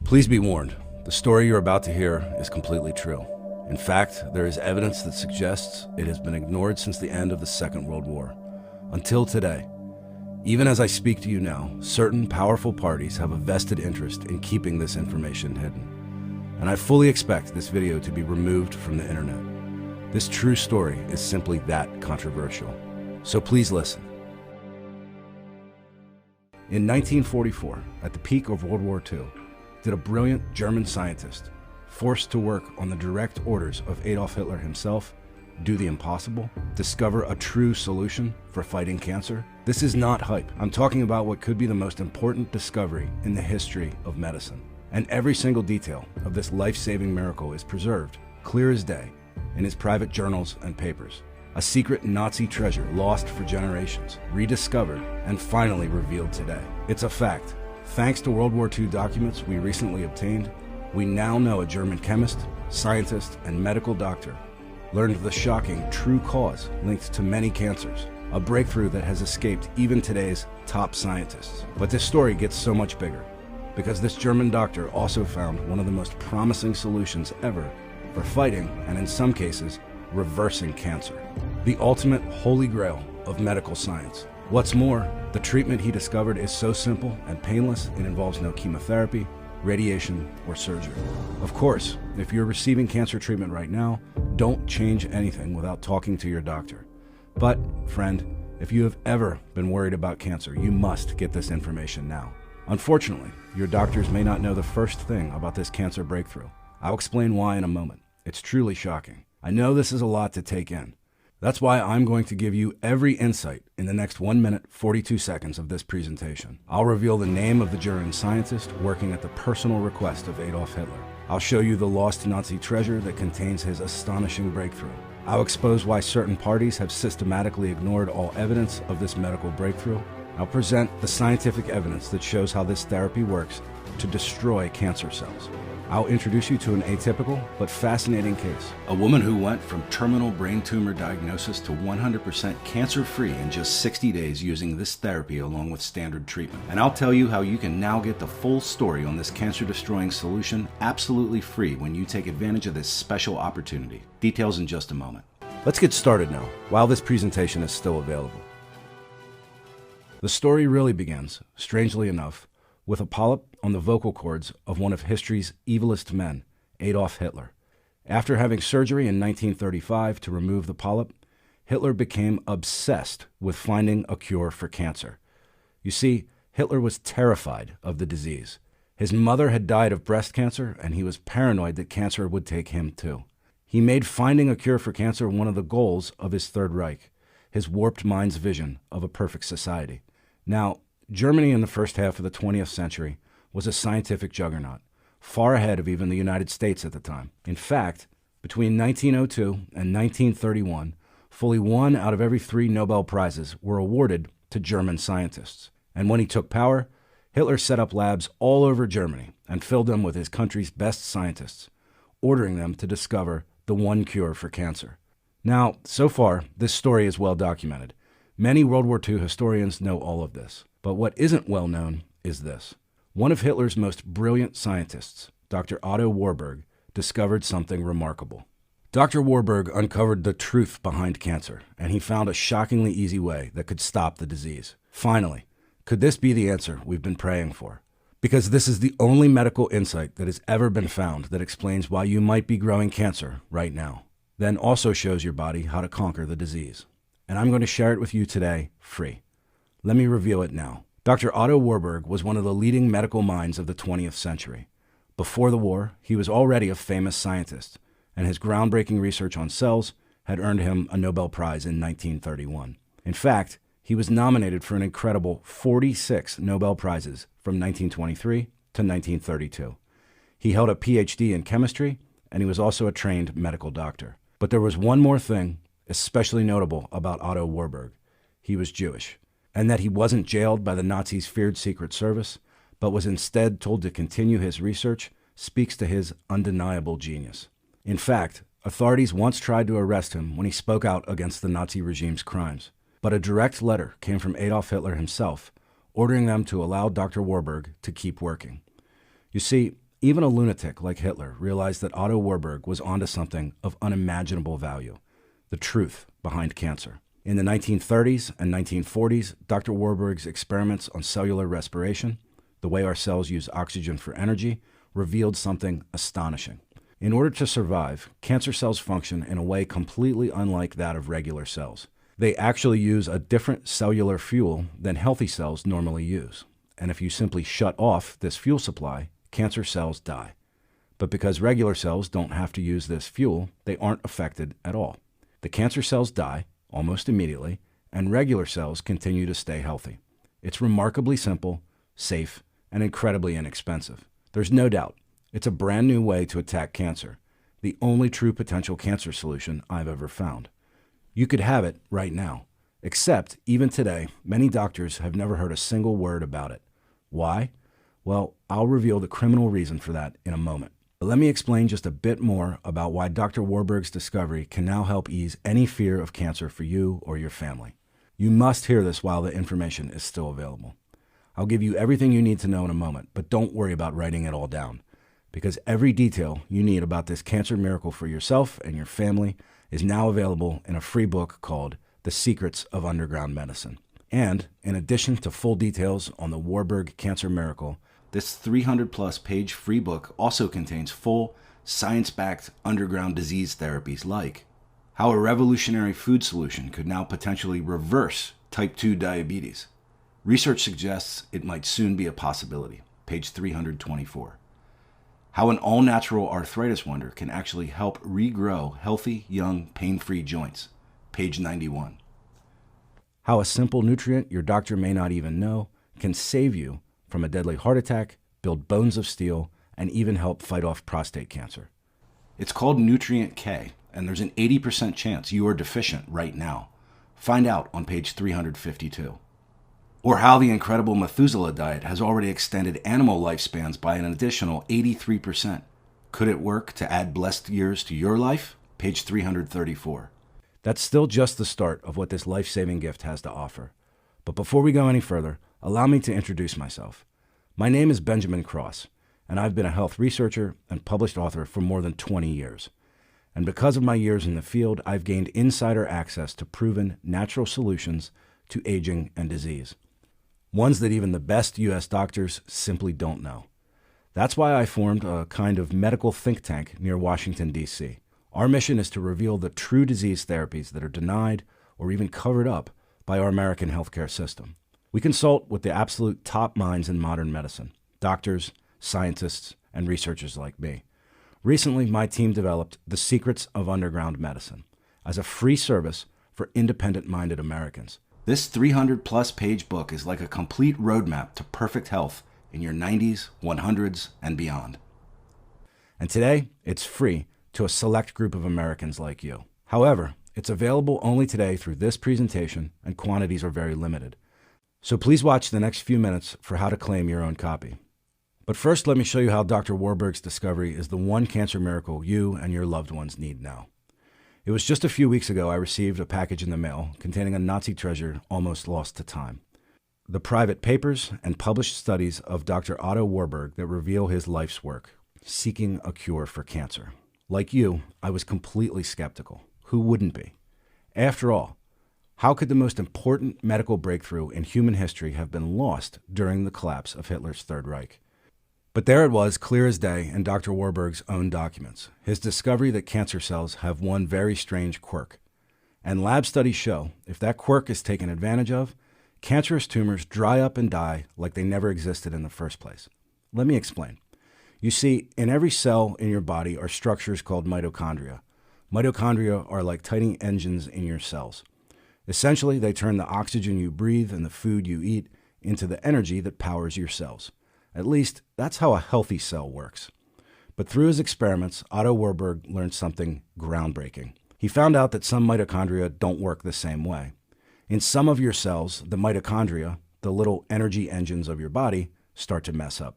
Please be warned, the story you're about to hear is completely true. In fact, there is evidence that suggests it has been ignored since the end of the Second World War. Until today. Even as I speak to you now, certain powerful parties have a vested interest in keeping this information hidden. And I fully expect this video to be removed from the internet. This true story is simply that controversial. So please listen. In 1944, at the peak of World War II, did a brilliant German scientist, forced to work on the direct orders of Adolf Hitler himself, do the impossible, discover a true solution for fighting cancer? This is not hype. I'm talking about what could be the most important discovery in the history of medicine. And every single detail of this life-saving miracle is preserved, clear as day, in his private journals and papers. A secret Nazi treasure lost for generations, rediscovered, and finally revealed today. It's a fact. Thanks to World War II documents we recently obtained, we now know a German chemist, scientist, and medical doctor learned the shocking true cause linked to many cancers, a breakthrough that has escaped even today's top scientists. But this story gets so much bigger, because this German doctor also found one of the most promising solutions ever for fighting, and in some cases, reversing cancer. The ultimate holy grail of medical science. What's more, the treatment he discovered is so simple and painless, it involves no chemotherapy, radiation, or surgery. Of course, if you're receiving cancer treatment right now, don't change anything without talking to your doctor. But, friend, if you have ever been worried about cancer, you must get this information now. Unfortunately, your doctors may not know the first thing about this cancer breakthrough. I'll explain why in a moment. It's truly shocking. I know this is a lot to take in. That's why I'm going to give you every insight in the next 1 minute, 42 seconds of this presentation. I'll reveal the name of the German scientist working at the personal request of Adolf Hitler. I'll show you the lost Nazi treasure that contains his astonishing breakthrough. I'll expose why certain parties have systematically ignored all evidence of this medical breakthrough. I'll present the scientific evidence that shows how this therapy works to destroy cancer cells. I'll introduce you to an atypical but fascinating case. A woman who went from terminal brain tumor diagnosis to 100% cancer-free in just 60 days using this therapy along with standard treatment. And I'll tell you how you can now get the full story on this cancer-destroying solution absolutely free when you take advantage of this special opportunity. Details in just a moment. Let's get started now, while this presentation is still available. The story really begins, strangely enough, with a polyp on the vocal cords of one of history's evilest men, Adolf Hitler. After having surgery in 1935 to remove the polyp, Hitler became obsessed with finding a cure for cancer. You see, Hitler was terrified of the disease. His mother had died of breast cancer, and he was paranoid that cancer would take him too. He made finding a cure for cancer one of the goals of his Third Reich, his warped mind's vision of a perfect society. Now, Germany in the first half of the 20th century was a scientific juggernaut, far ahead of even the United States at the time. In fact, between 1902 and 1931, fully 1 out of every 3 Nobel Prizes were awarded to German scientists. And when he took power, Hitler set up labs all over Germany and filled them with his country's best scientists, ordering them to discover the one cure for cancer. Now, so far, this story is well documented. Many World War II historians know all of this. But what isn't well known is this. One of Hitler's most brilliant scientists, Dr. Otto Warburg, discovered something remarkable. Dr. Warburg uncovered the truth behind cancer, and he found a shockingly easy way that could stop the disease. Finally, could this be the answer we've been praying for? Because this is the only medical insight that has ever been found that explains why you might be growing cancer right now, then also shows your body how to conquer the disease. And I'm going to share it with you today, free. Let me reveal it now. Dr. Otto Warburg was one of the leading medical minds of the 20th century. Before the war, he was already a famous scientist, and his groundbreaking research on cells had earned him a Nobel Prize in 1931. In fact, he was nominated for an incredible 46 Nobel Prizes from 1923 to 1932. He held a PhD in chemistry, and he was also a trained medical doctor. But there was one more thing especially notable about Otto Warburg. He was Jewish. And that he wasn't jailed by the Nazis' feared Secret Service, but was instead told to continue his research, speaks to his undeniable genius. In fact, authorities once tried to arrest him when he spoke out against the Nazi regime's crimes. But a direct letter came from Adolf Hitler himself, ordering them to allow Dr. Warburg to keep working. You see, Even a lunatic like Hitler realized that Otto Warburg was onto something of unimaginable value: the truth behind cancer. In the 1930s and 1940s, Dr. Warburg's experiments on cellular respiration, the way our cells use oxygen for energy, revealed something astonishing. In order to survive, cancer cells function in a way completely unlike that of regular cells. They actually use a different cellular fuel than healthy cells normally use. And if you simply shut off this fuel supply, cancer cells die. But because regular cells don't have to use this fuel, they aren't affected at all. The cancer cells die almost immediately, and regular cells continue to stay healthy. It's remarkably simple, safe, and incredibly inexpensive. There's no doubt it's a brand new way to attack cancer, the only true potential cancer solution I've ever found. You could have it right now, except even today, many doctors have never heard a single word about it. Why? Well, I'll reveal the criminal reason for that in a moment. But let me explain just a bit more about why Dr. Warburg's discovery can now help ease any fear of cancer for you or your family. You must hear this while the information is still available. I'll give you everything you need to know in a moment, but don't worry about writing it all down, because every detail you need about this cancer miracle for yourself and your family is now available in a free book called The Secrets of Underground Medicine. And in addition to full details on the Warburg cancer miracle, this 300-plus page free book also contains full, science-backed underground disease therapies like how a revolutionary food solution could now potentially reverse type 2 diabetes. Research suggests it might soon be a possibility, page 324. How an all-natural arthritis wonder can actually help regrow healthy, young, pain-free joints, page 91. How a simple nutrient your doctor may not even know can save you from a deadly heart attack, build bones of steel, and even help fight off prostate cancer. It's called Nutrient K, and there's an 80% chance you are deficient right now. Find out on page 352. Or how the incredible Methuselah diet has already extended animal lifespans by an additional 83%. Could it work to add blessed years to your life? Page 334. That's still just the start of what this life-saving gift has to offer. But before we go any further, allow me to introduce myself. My name is Benjamin Cross, and I've been a health researcher and published author for more than 20 years. And because of my years in the field, I've gained insider access to proven natural solutions to aging and disease. Ones that even the best U.S. doctors simply don't know. That's why I formed a kind of medical think tank near Washington, D.C. Our mission is to reveal the true disease therapies that are denied or even covered up by our American healthcare system. We consult with the absolute top minds in modern medicine, doctors, scientists, and researchers like me. Recently, my team developed The Secrets of Underground Medicine as a free service for independent-minded Americans. This 300-plus page book is like a complete roadmap to perfect health in your 90s, 100s, and beyond. And today, it's free to a select group of Americans like you. However, it's available only today through this presentation, and quantities are very limited. So please watch the next few minutes for how to claim your own copy. But first, let me show you how Dr. Warburg's discovery is the one cancer miracle you and your loved ones need now. It was just a few weeks ago I received a package in the mail containing a Nazi treasure almost lost to time. The private papers and published studies of Dr. Otto Warburg that reveal his life's work, seeking a cure for cancer. Like you, I was completely skeptical. Who wouldn't be? After all, how could the most important medical breakthrough in human history have been lost during the collapse of Hitler's Third Reich? But there it was, clear as day, in Dr. Warburg's own documents, his discovery that cancer cells have one very strange quirk. And lab studies show, if that quirk is taken advantage of, cancerous tumors dry up and die like they never existed in the first place. Let me explain. You see, in every cell in your body are structures called mitochondria. Mitochondria are like tiny engines in your cells. Essentially, they turn the oxygen you breathe and the food you eat into the energy that powers your cells. At least, that's how a healthy cell works. But through his experiments, Otto Warburg learned something groundbreaking. He found out that some mitochondria don't work the same way. In some of your cells, the mitochondria, the little energy engines of your body, start to mess up.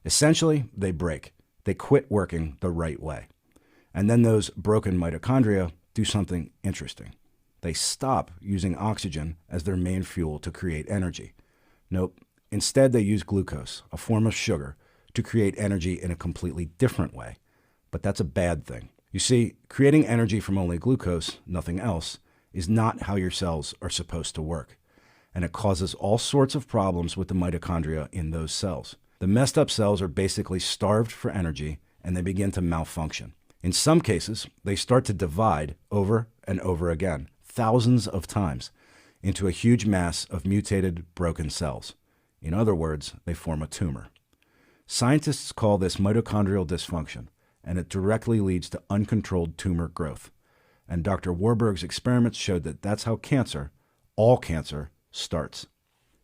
Essentially, they break. They quit working the right way. And then those broken mitochondria do something interesting. They stop using oxygen as their main fuel to create energy. Nope. Instead, they use glucose, a form of sugar, to create energy in a completely different way. But that's a bad thing. You see, creating energy from only glucose, nothing else, is not how your cells are supposed to work. And it causes all sorts of problems with the mitochondria in those cells. The messed up cells are basically starved for energy and they begin to malfunction. In some cases, they start to divide over and over again, thousands of times, into a huge mass of mutated, broken cells. In other words, they form a tumor. Scientists call this mitochondrial dysfunction, and it directly leads to uncontrolled tumor growth. And Dr. Warburg's experiments showed that that's how cancer, all cancer, starts.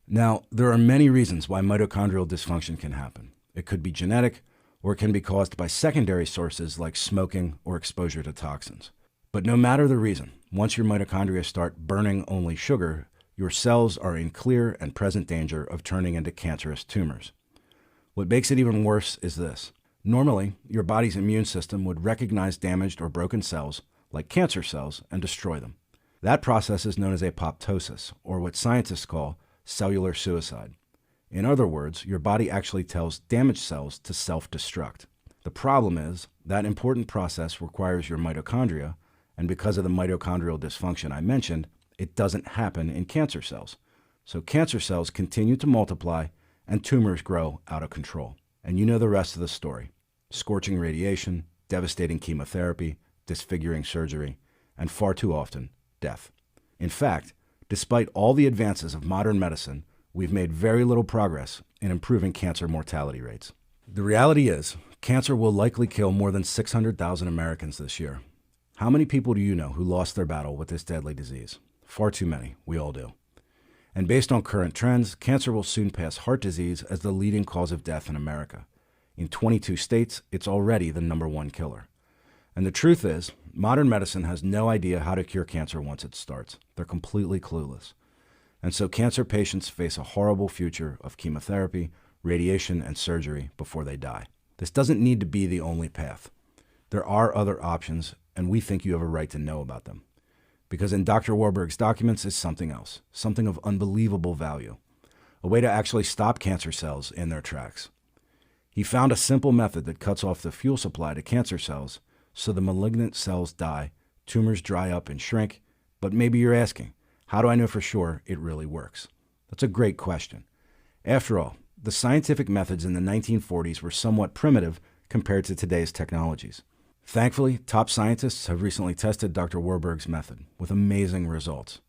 Now, there are many reasons why mitochondrial dysfunction can happen. It could be genetic, or it can be caused by secondary sources like smoking or exposure to toxins. But no matter the reason, once your mitochondria start burning only sugar, your cells are in clear and present danger of turning into cancerous tumors. What makes it even worse is this. Normally, your body's immune system would recognize damaged or broken cells, like cancer cells, and destroy them. That process is known as apoptosis, or what scientists call cellular suicide. In other words, your body actually tells damaged cells to self-destruct. The problem is that important process requires your mitochondria, and because of the mitochondrial dysfunction I mentioned, it doesn't happen in cancer cells. So cancer cells continue to multiply and tumors grow out of control. And you know the rest of the story. Scorching radiation, devastating chemotherapy, disfiguring surgery, and far too often, death. In fact, despite all the advances of modern medicine, we've made very little progress in improving cancer mortality rates. The reality is, cancer will likely kill more than 600,000 Americans this year. How many people do you know who lost their battle with this deadly disease? Far too many. We all do. And based on current trends, cancer will soon pass heart disease as the leading cause of death in America. In 22 states, it's already the #1 killer. And the truth is, modern medicine has no idea how to cure cancer once it starts. They're completely clueless. And so cancer patients face a horrible future of chemotherapy, radiation, and surgery before they die. This doesn't need to be the only path. There are other options, and we think you have a right to know about them. Because in Dr. Warburg's documents is something else, something of unbelievable value, a way to actually stop cancer cells in their tracks. He found a simple method that cuts off the fuel supply to cancer cells so the malignant cells die, tumors dry up and shrink, but maybe you're asking, how do I know for sure it really works? That's a great question. After all, the scientific methods in the 1940s were somewhat primitive compared to today's technologies. Thankfully, top scientists have recently tested Dr. Warburg's method with amazing results.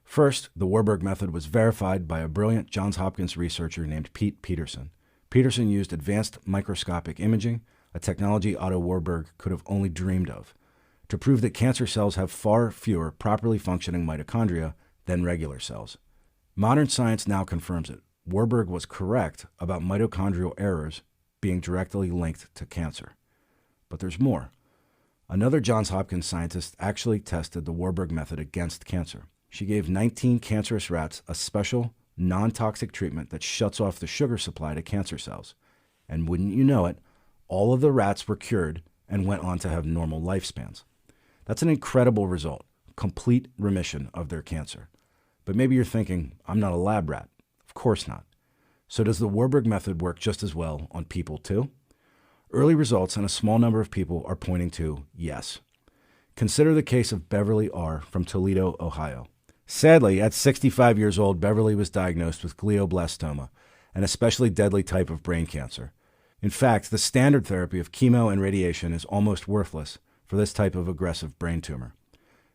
First, the Warburg method was verified by a brilliant Johns Hopkins researcher named Pete Peterson. Peterson used advanced microscopic imaging, a technology Otto Warburg could have only dreamed of, to prove that cancer cells have far fewer properly functioning mitochondria than regular cells. Modern science now confirms it. Warburg was correct about mitochondrial errors being directly linked to cancer. But there's more. Another Johns Hopkins scientist actually tested the Warburg method against cancer. She gave 19 cancerous rats a special, non-toxic treatment that shuts off the sugar supply to cancer cells. And wouldn't you know it, all of the rats were cured and went on to have normal lifespans. That's an incredible result, complete remission of their cancer. But maybe you're thinking, I'm not a lab rat. Of course not. So does the Warburg method work just as well on people too? Early results in a small number of people are pointing to yes. Consider the case of Beverly R. from Toledo, Ohio. Sadly, at 65 years old, Beverly was diagnosed with glioblastoma, an especially deadly type of brain cancer. In fact, the standard therapy of chemo and radiation is almost worthless for this type of aggressive brain tumor.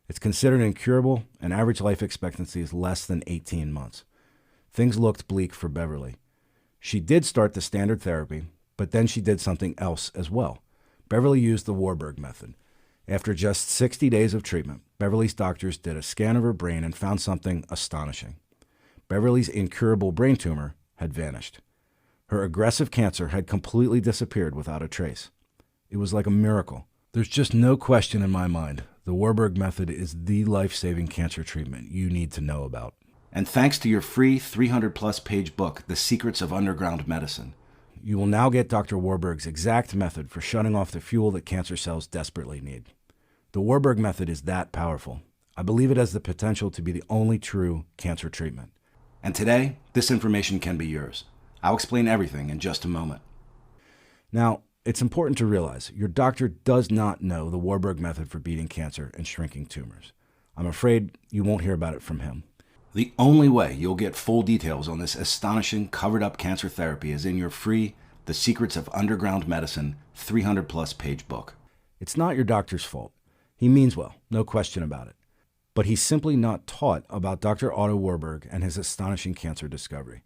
It's considered incurable, and average life expectancy is less than 18 months. Things looked bleak for Beverly. She did start the standard therapy, but then she did something else as well. Beverly used the Warburg method. After just 60 days of treatment, Beverly's doctors did a scan of her brain and found something astonishing. Beverly's incurable brain tumor had vanished. Her aggressive cancer had completely disappeared without a trace. It was like a miracle. There's just no question in my mind. The Warburg method is the life-saving cancer treatment you need to know about. And thanks to your free 300-plus page book, The Secrets of Underground Medicine, you will now get Dr. Warburg's exact method for shutting off the fuel that cancer cells desperately need. The Warburg method is that powerful. I believe it has the potential to be the only true cancer treatment. And today, this information can be yours. I'll explain everything in just a moment. Now, it's important to realize your doctor does not know the Warburg method for beating cancer and shrinking tumors. I'm afraid you won't hear about it from him. The only way you'll get full details on this astonishing covered-up cancer therapy is in your free The Secrets of Underground Medicine 300-plus page book. It's not your doctor's fault. He means well, no question about it. But he's simply not taught about Dr. Otto Warburg and his astonishing cancer discovery.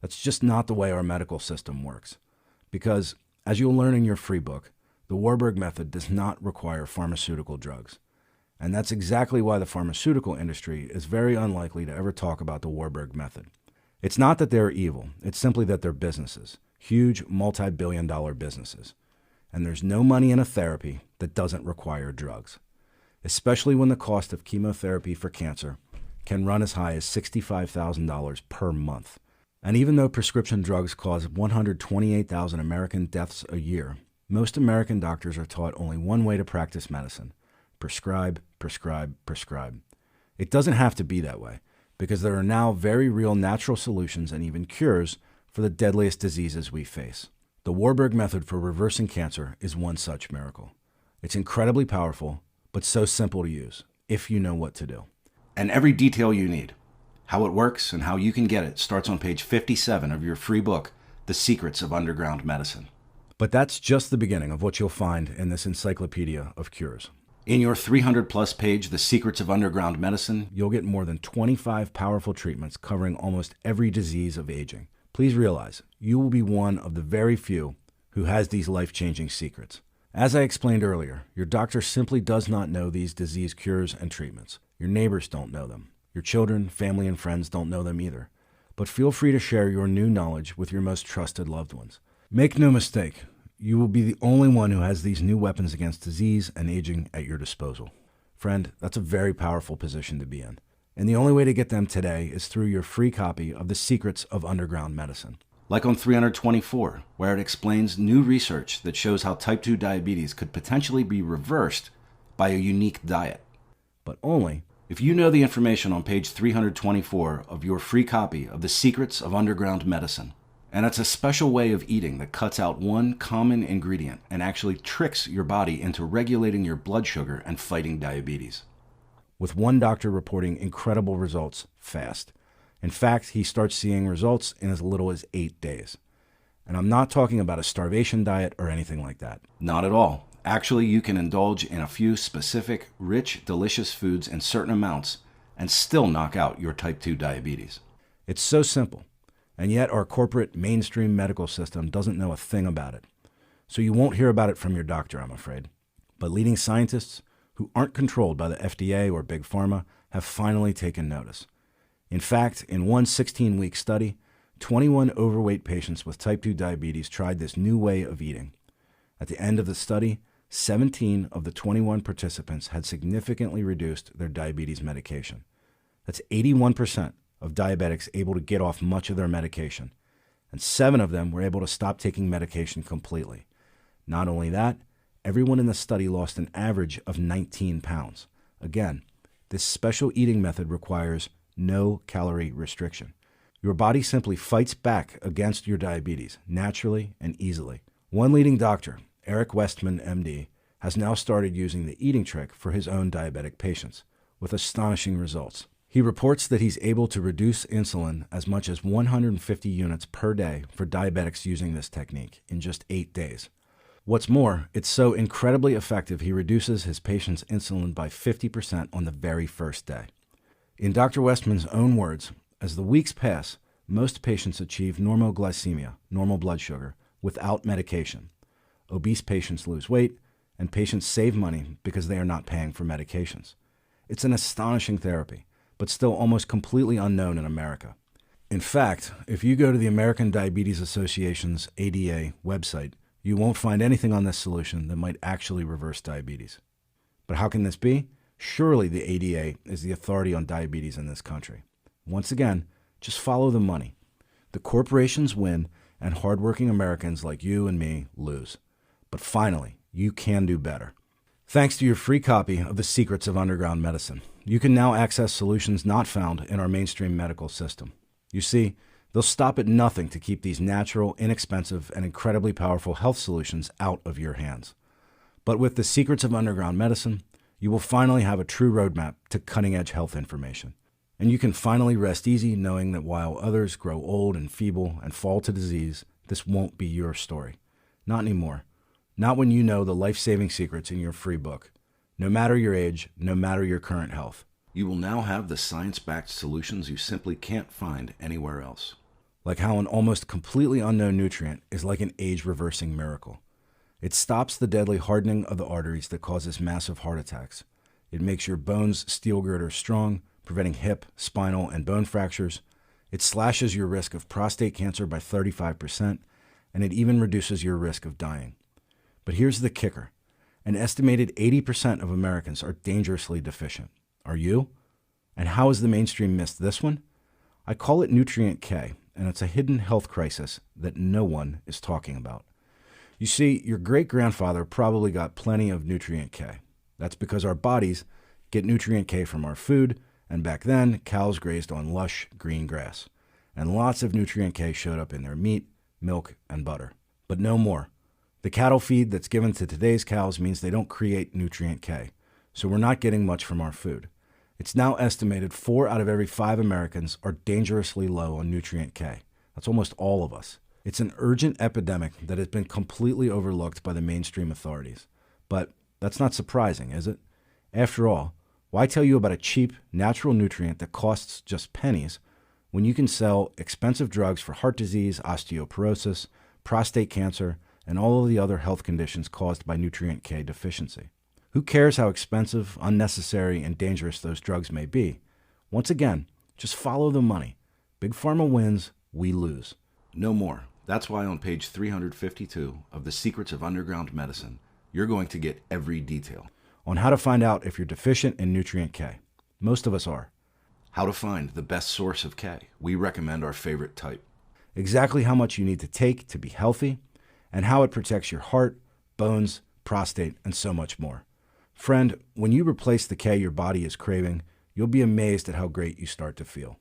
That's just not the way our medical system works. Because, as you'll learn in your free book, the Warburg method does not require pharmaceutical drugs. And that's exactly why the pharmaceutical industry is very unlikely to ever talk about the Warburg method. It's not that they're evil, it's simply that they're businesses, huge multi-billion-dollar businesses. And there's no money in a therapy that doesn't require drugs, especially when the cost of chemotherapy for cancer can run as high as $65,000 per month. And even though prescription drugs cause 128,000 American deaths a year, most American doctors are taught only one way to practice medicine: prescribe, prescribe, prescribe. It doesn't have to be that way, because there are now very real natural solutions and even cures for the deadliest diseases we face. The Warburg method for reversing cancer is one such miracle. It's incredibly powerful, but so simple to use, if you know what to do. And every detail you need, how it works and how you can get it, starts on page 57 of your free book, The Secrets of Underground Medicine. But that's just the beginning of what you'll find in this encyclopedia of cures. In your 300-plus page, The Secrets of Underground Medicine, you'll get more than 25 powerful treatments covering almost every disease of aging. Please realize, you will be one of the very few who has these life-changing secrets. As I explained earlier, your doctor simply does not know these disease cures and treatments. Your neighbors don't know them. Your children, family, and friends don't know them either. But feel free to share your new knowledge with your most trusted loved ones. Make no mistake, you will be the only one who has these new weapons against disease and aging at your disposal. Friend, that's a very powerful position to be in. And the only way to get them today is through your free copy of The Secrets of Underground Medicine. Like on 324, where it explains new research that shows how type 2 diabetes could potentially be reversed by a unique diet. But only if you know the information on page 324 of your free copy of The Secrets of Underground Medicine. And it's a special way of eating that cuts out one common ingredient and actually tricks your body into regulating your blood sugar and fighting diabetes. With one doctor reporting incredible results fast. In fact, he starts seeing results in as little as 8 days. And I'm not talking about a starvation diet or anything like that. Not at all. Actually, you can indulge in a few specific, rich, delicious foods in certain amounts and still knock out your type 2 diabetes. It's so simple. And yet our corporate mainstream medical system doesn't know a thing about it. So you won't hear about it from your doctor, I'm afraid. But leading scientists who aren't controlled by the FDA or Big Pharma have finally taken notice. In fact, in one 16-week study, 21 overweight patients with type 2 diabetes tried this new way of eating. At the end of the study, 17 of the 21 participants had significantly reduced their diabetes medication. That's 81% of diabetics able to get off much of their medication, and 7 of them were able to stop taking medication completely. Not only that, everyone in the study lost an average of 19 pounds. Again, this special eating method requires no calorie restriction. Your body simply fights back against your diabetes naturally and easily. One leading doctor, Eric Westman, MD, has now started using the eating trick for his own diabetic patients, with astonishing results. He reports that he's able to reduce insulin as much as 150 units per day for diabetics using this technique in just 8 days. What's more, it's so incredibly effective he reduces his patients' insulin by 50% on the very first day. In Dr. Westman's own words, as the weeks pass, most patients achieve normoglycemia, normal blood sugar, without medication. Obese patients lose weight, and patients save money because they are not paying for medications. It's an astonishing therapy, but still almost completely unknown in America. In fact, if you go to the American Diabetes Association's ADA website, you won't find anything on this solution that might actually reverse diabetes. But how can this be? Surely the ADA is the authority on diabetes in this country. Once again, just follow the money. The corporations win, and hardworking Americans like you and me lose. But finally, you can do better. Thanks to your free copy of The Secrets of Underground Medicine, you can now access solutions not found in our mainstream medical system. You see, They'll stop at nothing to keep these natural, inexpensive, and incredibly powerful health solutions out of your hands. But with the secrets of underground medicine, you will finally have a true roadmap to cutting-edge health information. And you can finally rest easy knowing that while others grow old and feeble and fall to disease, this won't be your story. Not anymore. Not when you know the life-saving secrets in your free book. No matter your age, no matter your current health. You will now have the science-backed solutions you simply can't find anywhere else. Like how an almost completely unknown nutrient is like an age-reversing miracle. It stops the deadly hardening of the arteries that causes massive heart attacks. It makes your bones steel girders strong, preventing hip, spinal, and bone fractures. It slashes your risk of prostate cancer by 35%, and it even reduces your risk of dying. But here's the kicker. An estimated 80% of Americans are dangerously deficient. Are you? And how has the mainstream missed this one? I call it Nutrient K, and it's a hidden health crisis that no one is talking about. You see, your great-grandfather probably got plenty of Nutrient K. That's because our bodies get Nutrient K from our food, and back then, cows grazed on lush green grass. And lots of Nutrient K showed up in their meat, milk, and butter. But no more. The cattle feed that's given to today's cows means they don't create Nutrient K, so we're not getting much from our food. It's now estimated 4 out of every 5 Americans are dangerously low on Nutrient K. That's almost all of us. It's an urgent epidemic that has been completely overlooked by the mainstream authorities. But that's not surprising, is it? After all, why tell you about a cheap, natural nutrient that costs just pennies when you can sell expensive drugs for heart disease, osteoporosis, prostate cancer, and all of the other health conditions caused by Nutrient K deficiency? Who cares how expensive, unnecessary, and dangerous those drugs may be? Once again, just follow the money. Big Pharma wins, we lose. No more. That's why on page 352 of The Secrets of Underground Medicine, you're going to get every detail on how to find out if you're deficient in Nutrient K. Most of us are. How to find the best source of K. We recommend our favorite type. Exactly how much you need to take to be healthy, and how it protects your heart, bones, prostate, and so much more. Friend, when you replace the K your body is craving, you'll be amazed at how great you start to feel.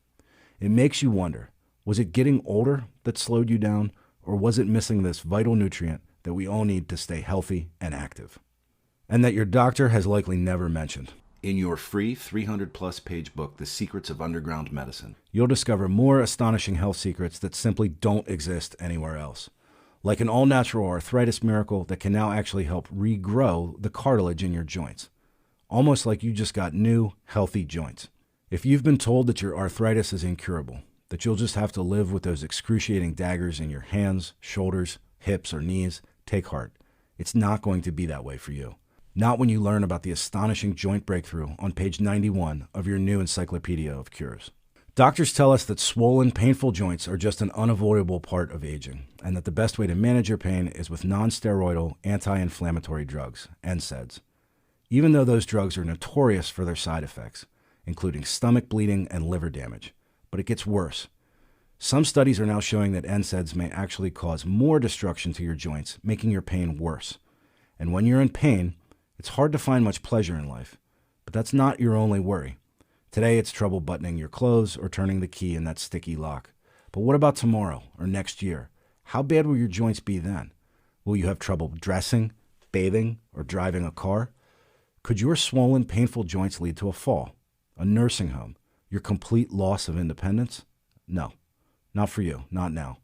It makes you wonder, was it getting older that slowed you down, or was it missing this vital nutrient that we all need to stay healthy and active? And that your doctor has likely never mentioned. In your free 300-plus page book, The Secrets of Underground Medicine, you'll discover more astonishing health secrets that simply don't exist anywhere else. Like an all-natural arthritis miracle that can now actually help regrow the cartilage in your joints. Almost like you just got new, healthy joints. If you've been told that your arthritis is incurable, that you'll just have to live with those excruciating daggers in your hands, shoulders, hips, or knees, take heart. It's not going to be that way for you. Not when you learn about the astonishing joint breakthrough on page 91 of your new Encyclopedia of Cures. Doctors tell us that swollen, painful joints are just an unavoidable part of aging, and that the best way to manage your pain is with non-steroidal anti-inflammatory drugs, NSAIDs. Even though those drugs are notorious for their side effects, including stomach bleeding and liver damage. But it gets worse. Some studies are now showing that NSAIDs may actually cause more destruction to your joints, making your pain worse. And when you're in pain, it's hard to find much pleasure in life. But that's not your only worry. Today, it's trouble buttoning your clothes or turning the key in that sticky lock. But what about tomorrow or next year? How bad will your joints be then? Will you have trouble dressing, bathing, or driving a car? Could your swollen, painful joints lead to a fall, a nursing home, your complete loss of independence? No, not for you, not now.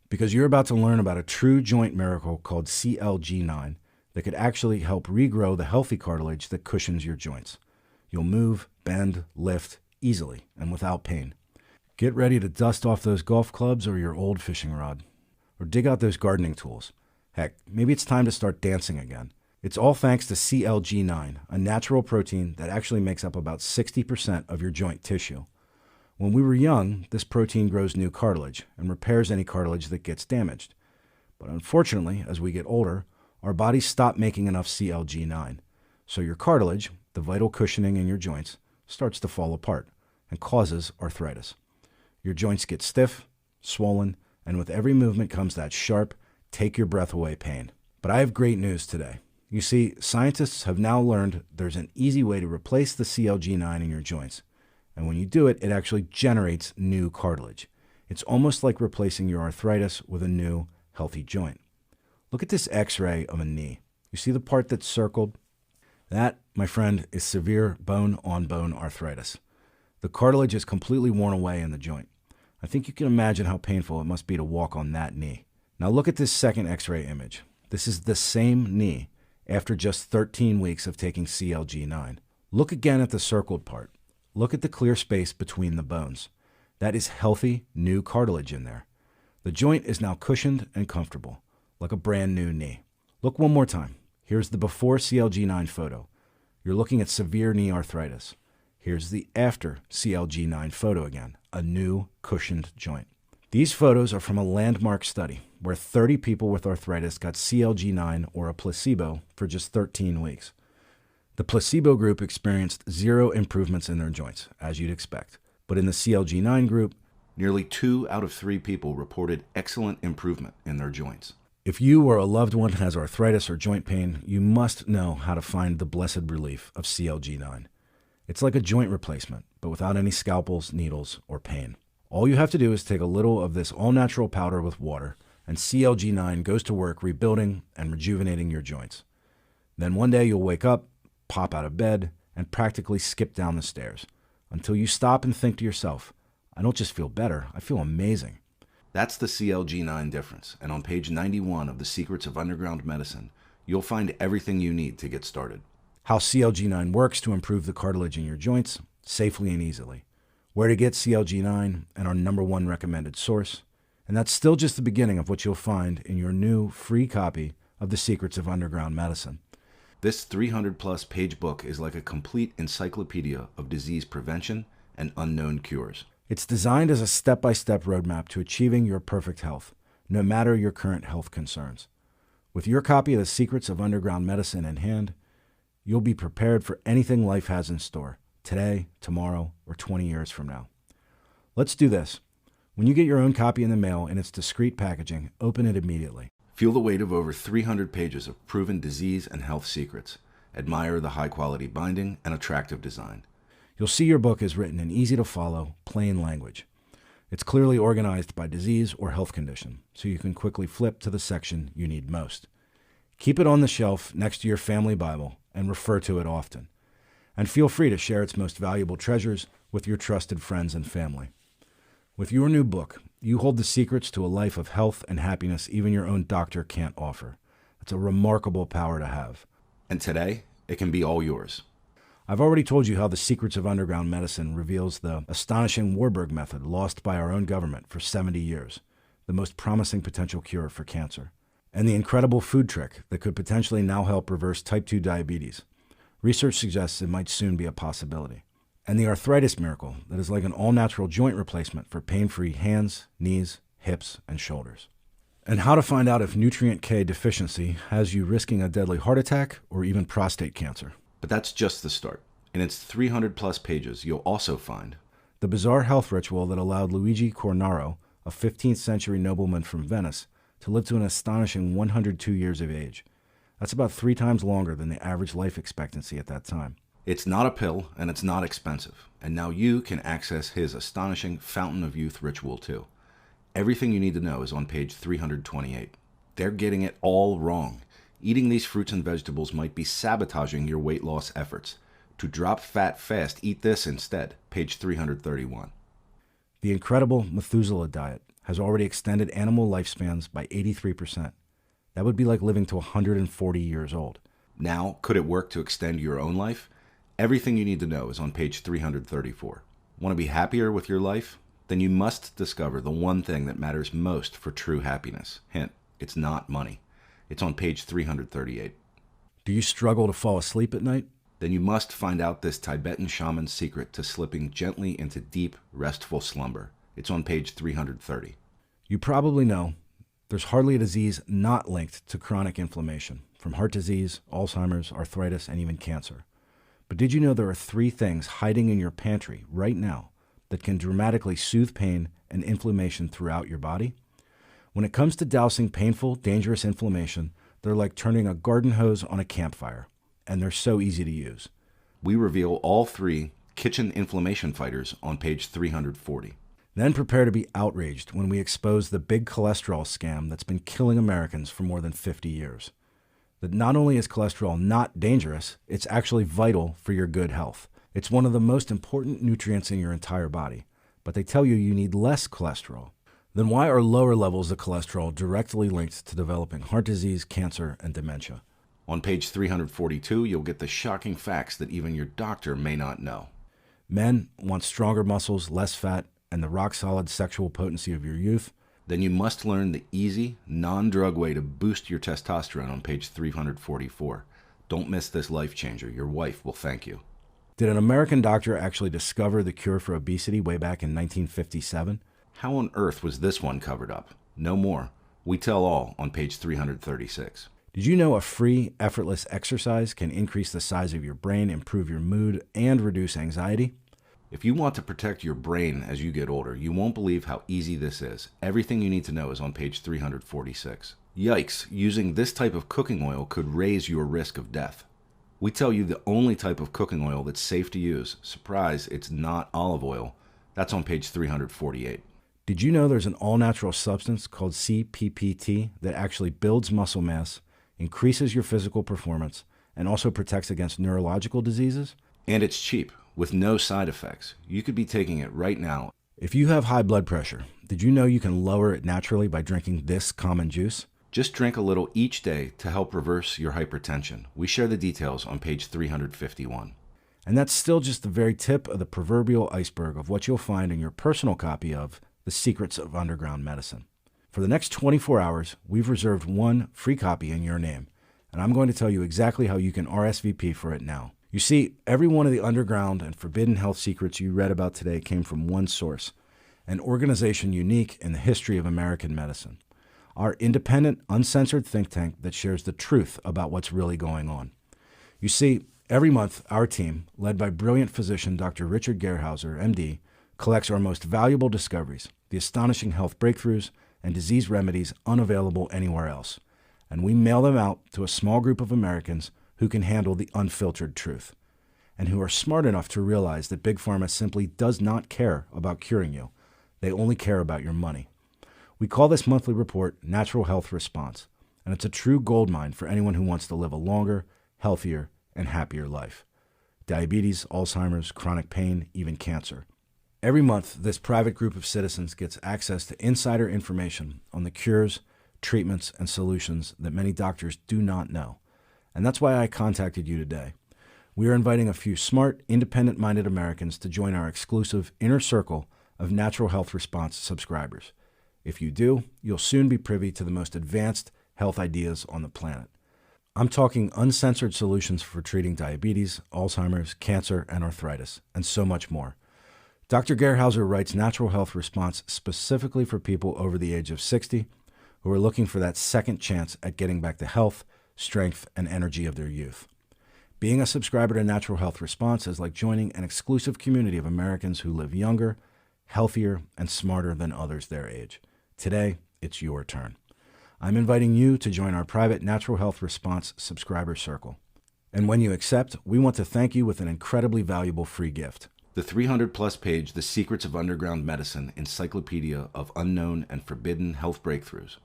Because you're about to learn about a true joint miracle called CLG9 that could actually help regrow the healthy cartilage that cushions your joints. You'll move, bend, lift easily and without pain. Get ready to dust off those golf clubs or your old fishing rod. Or dig out those gardening tools. Heck, maybe it's time to start dancing again. It's all thanks to CLG9, a natural protein that actually makes up about 60% of your joint tissue. When we were young, this protein grows new cartilage and repairs any cartilage that gets damaged. But unfortunately, as we get older, our bodies stop making enough CLG9. So your cartilage, the vital cushioning in your joints, starts to fall apart and causes arthritis. Your joints get stiff, swollen, and with every movement comes that sharp, take-your-breath-away pain. But I have great news today. You see, scientists have now learned there's an easy way to replace the CLG9 in your joints. And when you do it, it actually generates new cartilage. It's almost like replacing your arthritis with a new, healthy joint. Look at this x-ray of a knee. You see the part that's circled? That, my friend, is severe bone-on-bone arthritis. The cartilage is completely worn away in the joint. I think you can imagine how painful it must be to walk on that knee. Now look at this second x-ray image. This is the same knee after just 13 weeks of taking CLG9. Look again at the circled part. Look at the clear space between the bones. That is healthy, new cartilage in there. The joint is now cushioned and comfortable, like a brand new knee. Look one more time. Here's the before CLG9 photo. You're looking at severe knee arthritis. Here's the after CLG9 photo again, a new cushioned joint. These photos are from a landmark study where 30 people with arthritis got CLG9 or a placebo for just 13 weeks. The placebo group experienced 0 improvements in their joints, as you'd expect. But in the CLG9 group, nearly 2 out of 3 people reported excellent improvement in their joints. If you or a loved one has arthritis or joint pain, you must know how to find the blessed relief of CLG9. It's like a joint replacement, but without any scalpels, needles, or pain. All you have to do is take a little of this all-natural powder with water, and CLG9 goes to work rebuilding and rejuvenating your joints. Then one day you'll wake up, pop out of bed, and practically skip down the stairs, until you stop and think to yourself, I don't just feel better, I feel amazing. That's the CLG9 difference, and on page 91 of The Secrets of Underground Medicine, you'll find everything you need to get started. How CLG9 works to improve the cartilage in your joints, safely and easily. Where to get CLG9 and our #1 recommended source. And that's still just the beginning of what you'll find in your new free copy of The Secrets of Underground Medicine. This 300-plus page book is like a complete encyclopedia of disease prevention and unknown cures. It's designed as a step-by-step roadmap to achieving your perfect health, no matter your current health concerns. With your copy of The Secrets of Underground Medicine in hand, you'll be prepared for anything life has in store, today, tomorrow, or 20 years from now. Let's do this. When you get your own copy in the mail in its discreet packaging, open it immediately. Feel the weight of over 300 pages of proven disease and health secrets. Admire the high-quality binding and attractive design. You'll see your book is written in easy-to-follow, plain language. It's clearly organized by disease or health condition, so you can quickly flip to the section you need most. Keep it on the shelf next to your family Bible and refer to it often. And feel free to share its most valuable treasures with your trusted friends and family. With your new book, you hold the secrets to a life of health and happiness even your own doctor can't offer. It's a remarkable power to have. And today, it can be all yours. I've already told you how The Secrets of Underground Medicine reveals the astonishing Warburg method lost by our own government for 70 years, the most promising potential cure for cancer, and the incredible food trick that could potentially now help reverse type 2 diabetes. Research suggests it might soon be a possibility. And the arthritis miracle that is like an all-natural joint replacement for pain-free hands, knees, hips, and shoulders. And how to find out if nutrient K deficiency has you risking a deadly heart attack or even prostate cancer. But that's just the start. In its 300-plus pages, you'll also find the bizarre health ritual that allowed Luigi Cornaro, a 15th century nobleman from Venice, to live to an astonishing 102 years of age. That's about 3 times longer than the average life expectancy at that time. It's not a pill, and it's not expensive. And now you can access his astonishing Fountain of Youth ritual, too. Everything you need to know is on page 328. They're getting it all wrong. Eating these fruits and vegetables might be sabotaging your weight loss efforts. To drop fat fast, eat this instead. Page 331. The incredible Methuselah diet has already extended animal lifespans by 83%. That would be like living to 140 years old. Now, could it work to extend your own life? Everything you need to know is on page 334. Want to be happier with your life? Then you must discover the one thing that matters most for true happiness. Hint, it's not money. It's on page 338. Do you struggle to fall asleep at night? Then you must find out this Tibetan shaman's secret to slipping gently into deep, restful slumber. It's on page 330. You probably know there's hardly a disease not linked to chronic inflammation, from heart disease, Alzheimer's, arthritis, and even cancer. But did you know there are 3 things hiding in your pantry right now that can dramatically soothe pain and inflammation throughout your body? When it comes to dousing painful, dangerous inflammation, they're like turning a garden hose on a campfire, and they're so easy to use. We reveal all 3 kitchen inflammation fighters on page 340. Then prepare to be outraged when we expose the big cholesterol scam that's been killing Americans for more than 50 years. That not only is cholesterol not dangerous, it's actually vital for your good health. It's one of the most important nutrients in your entire body, but they tell you need less cholesterol. Then why are lower levels of cholesterol directly linked to developing heart disease, cancer, and dementia? On page 342, you'll get the shocking facts that even your doctor may not know. Men want stronger muscles, less fat, and the rock-solid sexual potency of your youth. Then you must learn the easy, non-drug way to boost your testosterone on page 344. Don't miss this life changer. Your wife will thank you. Did an American doctor actually discover the cure for obesity way back in 1957? How on earth was this one covered up? No more. We tell all on page 336. Did you know a free, effortless exercise can increase the size of your brain, improve your mood, and reduce anxiety? If you want to protect your brain as you get older, you won't believe how easy this is. Everything you need to know is on page 346. Yikes, using this type of cooking oil could raise your risk of death. We tell you the only type of cooking oil that's safe to use. Surprise, it's not olive oil. That's on page 348. Did you know there's an all-natural substance called CPPT that actually builds muscle mass, increases your physical performance, and also protects against neurological diseases? And it's cheap, with no side effects. You could be taking it right now. If you have high blood pressure, did you know you can lower it naturally by drinking this common juice? Just drink a little each day to help reverse your hypertension. We share the details on page 351. And that's still just the very tip of the proverbial iceberg of what you'll find in your personal copy of The Secrets of Underground Medicine. For the next 24 hours, we've reserved one free copy in your name, and I'm going to tell you exactly how you can RSVP for it now. You see, every one of the underground and forbidden health secrets you read about today came from one source, an organization unique in the history of American medicine. Our independent, uncensored think tank that shares the truth about what's really going on. You see, every month, our team, led by brilliant physician Dr. Richard Gerhauser, MD, collects our most valuable discoveries, the astonishing health breakthroughs, and disease remedies unavailable anywhere else. And we mail them out to a small group of Americans who can handle the unfiltered truth, and who are smart enough to realize that Big Pharma simply does not care about curing you. They only care about your money. We call this monthly report Natural Health Response, and it's a true goldmine for anyone who wants to live a longer, healthier, and happier life. Diabetes, Alzheimer's, chronic pain, even cancer. Every month, this private group of citizens gets access to insider information on the cures, treatments, and solutions that many doctors do not know. And that's why I contacted you today. We are inviting a few smart, independent-minded Americans to join our exclusive inner circle of Natural Health Response subscribers. If you do, you'll soon be privy to the most advanced health ideas on the planet. I'm talking uncensored solutions for treating diabetes, Alzheimer's, cancer, and arthritis, and so much more. Dr. Gerhauser writes Natural Health Response specifically for people over the age of 60 who are looking for that second chance at getting back the health, strength, and energy of their youth. Being a subscriber to Natural Health Response is like joining an exclusive community of Americans who live younger, healthier, and smarter than others their age. Today, it's your turn. I'm inviting you to join our private Natural Health Response subscriber circle. And when you accept, we want to thank you with an incredibly valuable free gift. The 300-plus page The Secrets of Underground Medicine Encyclopedia of Unknown and Forbidden Health Breakthroughs.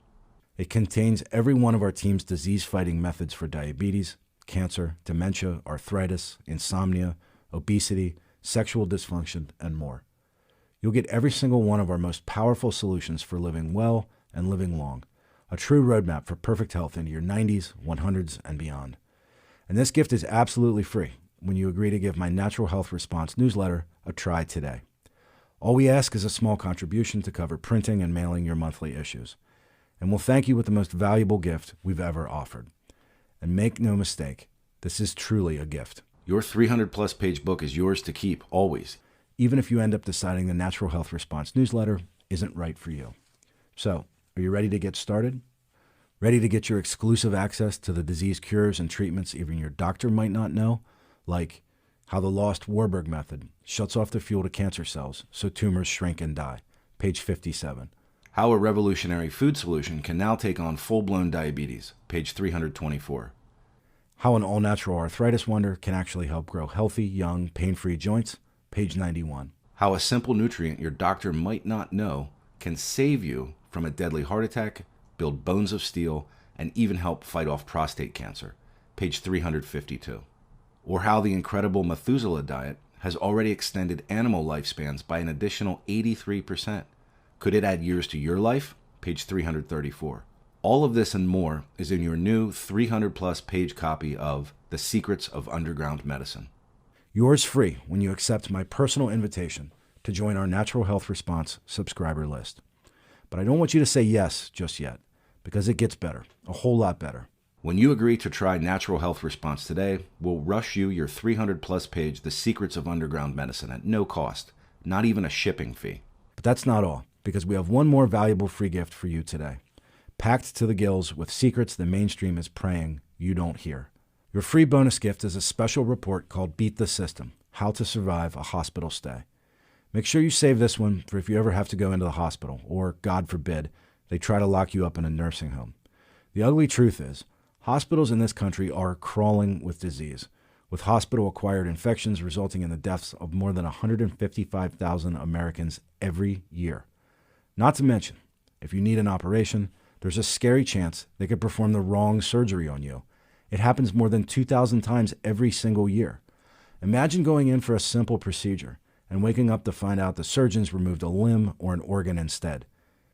It contains every one of our team's disease-fighting methods for diabetes, cancer, dementia, arthritis, insomnia, obesity, sexual dysfunction, and more. You'll get every single one of our most powerful solutions for living well and living long, a true roadmap for perfect health into your 90s, 100s, and beyond. And this gift is absolutely free when you agree to give my Natural Health Response newsletter a try today. All we ask is a small contribution to cover printing and mailing your monthly issues. And we'll thank you with the most valuable gift we've ever offered. And make no mistake, this is truly a gift. Your 300-plus page book is yours to keep, always. Even if you end up deciding the Natural Health Response newsletter isn't right for you. So, are you ready to get started? Ready to get your exclusive access to the disease cures and treatments even your doctor might not know? Like how the lost Warburg method shuts off the fuel to cancer cells so tumors shrink and die. Page 57. How a revolutionary food solution can now take on full-blown diabetes. Page 324. How an all-natural arthritis wonder can actually help grow healthy, young, pain-free joints. Page 91. How a simple nutrient your doctor might not know can save you from a deadly heart attack, build bones of steel, and even help fight off prostate cancer. Page 352. Or how the incredible Methuselah diet has already extended animal lifespans by an additional 83%. Could it add years to your life? Page 334. All of this and more is in your new 300-plus page copy of The Secrets of Underground Medicine. Yours free when you accept my personal invitation to join our Natural Health Response subscriber list. But I don't want you to say yes just yet, because it gets better, a whole lot better. When you agree to try Natural Health Response today, we'll rush you your 300-plus page The Secrets of Underground Medicine at no cost, not even a shipping fee. But that's not all, because we have one more valuable free gift for you today, packed to the gills with secrets the mainstream is praying you don't hear. Your free bonus gift is a special report called Beat the System, How to Survive a Hospital Stay. Make sure you save this one for if you ever have to go into the hospital, or, God forbid, they try to lock you up in a nursing home. The ugly truth is, hospitals in this country are crawling with disease, with hospital-acquired infections resulting in the deaths of more than 155,000 Americans every year. Not to mention, if you need an operation, there's a scary chance they could perform the wrong surgery on you. It happens more than 2,000 times every single year. Imagine going in for a simple procedure and waking up to find out the surgeons removed a limb or an organ instead.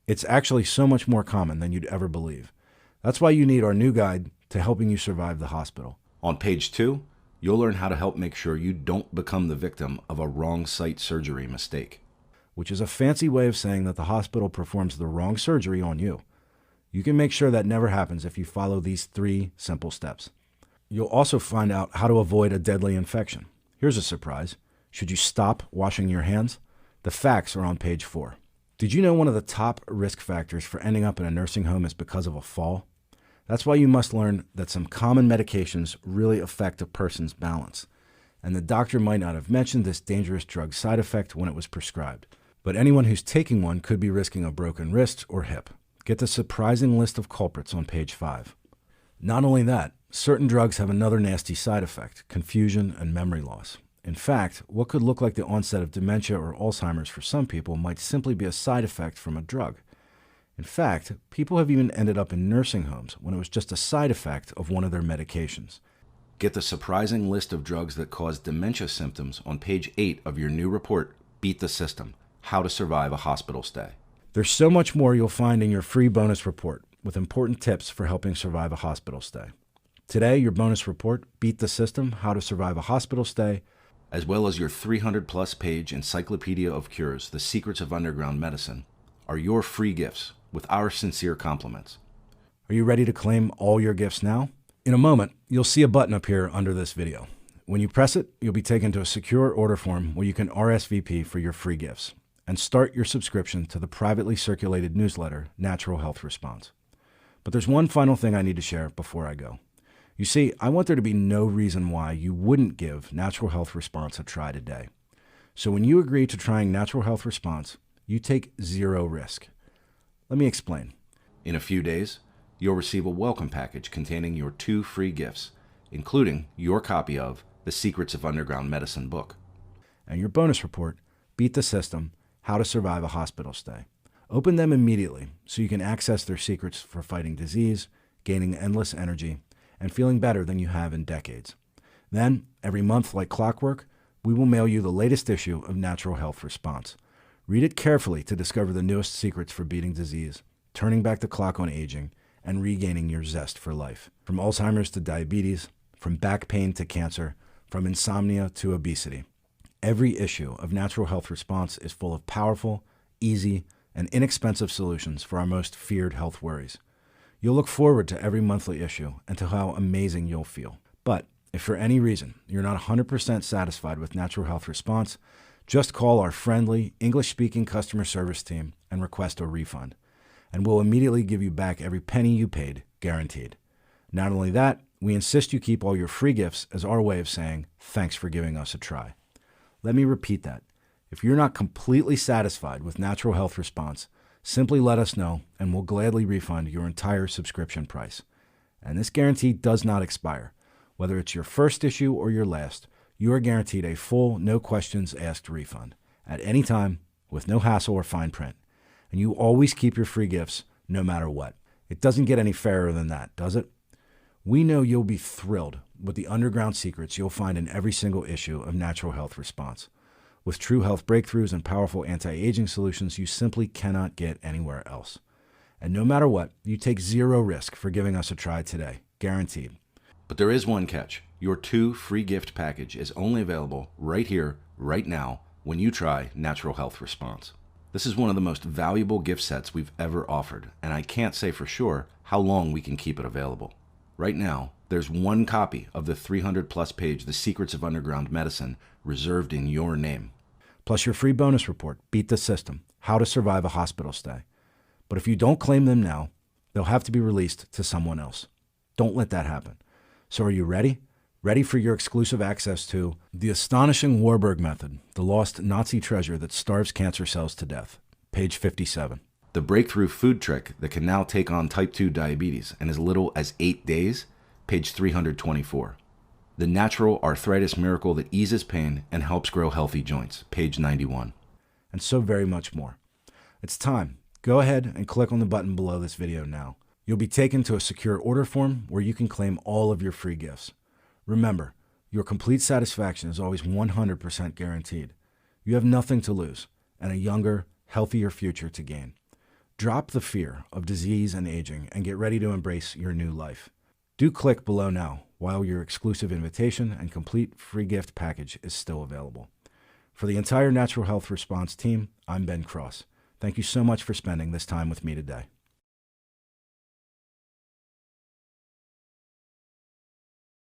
It's actually so much more common than you'd ever believe. That's why you need our new guide to helping you survive the hospital. On page 2, you'll learn how to help make sure you don't become the victim of a wrong site surgery mistake. Which is a fancy way of saying that the hospital performs the wrong surgery on you. You can make sure that never happens if you follow these 3 simple steps. You'll also find out how to avoid a deadly infection. Here's a surprise. Should you stop washing your hands? The facts are on page 4. Did you know one of the top risk factors for ending up in a nursing home is because of a fall? That's why you must learn that some common medications really affect a person's balance. And the doctor might not have mentioned this dangerous drug side effect when it was prescribed. But anyone who's taking one could be risking a broken wrist or hip. Get the surprising list of culprits on page 5. Not only that, certain drugs have another nasty side effect, confusion and memory loss. In fact, what could look like the onset of dementia or Alzheimer's for some people might simply be a side effect from a drug. In fact, people have even ended up in nursing homes when it was just a side effect of one of their medications. Get the surprising list of drugs that cause dementia symptoms on page 8 of your new report, Beat the System, How to Survive a Hospital Stay. There's so much more you'll find in your free bonus report with important tips for helping survive a hospital stay. Today, your bonus report, Beat the System, How to Survive a Hospital Stay, as well as your 300-plus page Encyclopedia of Cures, The Secrets of Underground Medicine, are your free gifts with our sincere compliments. Are you ready to claim all your gifts now? In a moment, you'll see a button appear under this video. When you press it, you'll be taken to a secure order form where you can RSVP for your free gifts and start your subscription to the privately circulated newsletter, Natural Health Response. But there's one final thing I need to share before I go. You see, I want there to be no reason why you wouldn't give Natural Health Response a try today. So when you agree to trying Natural Health Response, you take 0 risk. Let me explain. In a few days, you'll receive a welcome package containing your 2 free gifts, including your copy of The Secrets of Underground Medicine book. And your bonus report, Beat the System, How to Survive a Hospital Stay. Open them immediately so you can access their secrets for fighting disease, gaining endless energy, and feeling better than you have in decades. Then, every month like clockwork, we will mail you the latest issue of Natural Health Response. Read it carefully to discover the newest secrets for beating disease, turning back the clock on aging, and regaining your zest for life. From Alzheimer's to diabetes, from back pain to cancer, from insomnia to obesity. Every issue of Natural Health Response is full of powerful, easy, and inexpensive solutions for our most feared health worries. You'll look forward to every monthly issue and to how amazing you'll feel. But if for any reason you're not 100% satisfied with Natural Health Response, just call our friendly, English-speaking customer service team and request a refund. And we'll immediately give you back every penny you paid, guaranteed. Not only that, we insist you keep all your free gifts as our way of saying, thanks for giving us a try. Let me repeat that. If you're not completely satisfied with Natural Health Response, simply let us know and we'll gladly refund your entire subscription price. And this guarantee does not expire. Whether it's your first issue or your last, you are guaranteed a full, no questions asked refund. at any time with no hassle or fine print. And you always keep your free gifts no matter what. It doesn't get any fairer than that, does it? We know you'll be thrilled with the underground secrets you'll find in every single issue of Natural Health Response. With true health breakthroughs and powerful anti-aging solutions you simply cannot get anywhere else. And no matter what, you take zero risk for giving us a try today, guaranteed. But there is one catch. Your 2 free gift package is only available right here, right now, when you try Natural Health Response. This is one of the most valuable gift sets we've ever offered, and I can't say for sure how long we can keep it available. Right now, there's 1 copy of the 300-plus page The Secrets of Underground Medicine reserved in your name. Plus your free bonus report, Beat the System, How to Survive a Hospital Stay. But if you don't claim them now, they'll have to be released to someone else. Don't let that happen. So are you ready? Ready for your exclusive access to The Astonishing Warburg Method, the lost Nazi treasure that starves cancer cells to death, page 57. The breakthrough food trick that can now take on type 2 diabetes in as little as 8 days, page 324. The natural arthritis miracle that eases pain and helps grow healthy joints, page 91. And so very much more. It's time. Go ahead and click on the button below this video now. You'll be taken to a secure order form where you can claim all of your free gifts. Remember, your complete satisfaction is always 100% guaranteed. You have nothing to lose and a younger, healthier future to gain. Drop the fear of disease and aging and get ready to embrace your new life. Do click below now while your exclusive invitation and complete free gift package is still available. For the entire Natural Health Response team, I'm Ben Cross. Thank you so much for spending this time with me today.